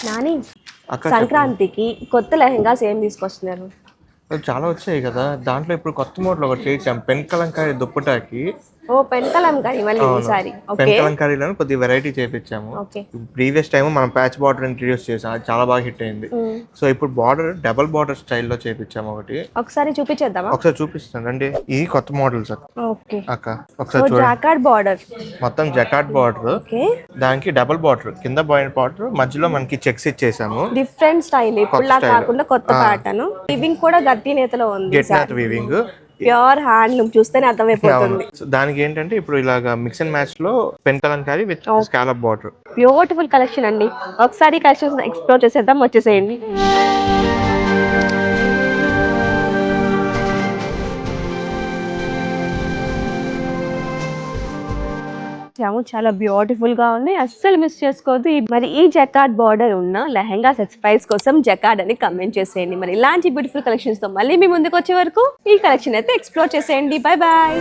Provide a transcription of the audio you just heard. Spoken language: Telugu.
నాని అక్క చెప్పండి. సంక్రాంతికి కొత్త లెహంగాస్ ఏం తీసుకొస్తున్నారు? చాలా వచ్చాయి కదా, దాంట్లో ఇప్పుడు కొత్త మోడల్ ఒకటి చేయించాం, పెన్ కలంకారీ దుప్పటాకి. ఓ పెంటలం కానీ మళ్ళీ అవును, ఈసారి. పెన్ ఓకే కలంకారీలో కొద్దిగా వెరైటీ చేయించాము. ఓకే. ప్రీవియస్ టైం మనం ప్యాచ్ బార్డర్ ఇంట్రడ్యూస్ చేసాం, అది చాలా బాగా హిట్ అయింది. సో ఇప్పుడు బార్డర్ డబల్ బార్డర్ స్టైల్లో చేయించాము ఒకటి. ఒకసారి చూపించేద్దామా? ఒకసారి చూపిస్తాను రండి. ఇది కొత్త మోడల్ సార్. ఓకే. అక్క సో ఒకసారి చూడండి, జాకార్డ్ బార్డర్. మొత్తం జకాట్ బార్డర్, ఓకే. దానికి డబల్ బార్డర్, కింద బార్డర్ మధ్యలో మనకి చెక్స్ ఇచ్చేసాము. డిఫరెంట్ స్టైల్, ఇప్పుడులా style. కాకుండా కొత్త ప్యాటర్న్. వీవింగ్ కూడా గట్టి నేతలో ఉంది. గెట్ వీవింగ్, ప్యూర్ హ్యాండ్లూమ్, చూస్తేనే అర్థమైపోతుంది. దానికి ఏంటంటే ఇప్పుడు ఇలాగా మిక్స్ అండ్ మ్యాచ్ లో pen Kalamkari with scallop border. Beautiful collection అండి. ఒకసారి కలెక్షన్ ఎక్స్ప్లోర్ చేసేద్దాం, వచ్చేసేయండి. చాలా బ్యూటిఫుల్ గా ఉంది, అస్సలు మిస్ చేసుకోవద్దు. మరి ఈ జకార్డ్ బార్డర్ ఉన్న లెహంగా సెట్స్ ప్రైస్ కోసం జకార్డ్ అని కమెంట్ చేసేయండి. మరి ఇలాంటి బ్యూటిఫుల్ కలెక్షన్స్ తో మళ్ళీ మీ ముందుకు వచ్చే వరకు ఈ కలెక్షన్ అయితే ఎక్స్ప్లోర్ చేసేయండి. Bye bye.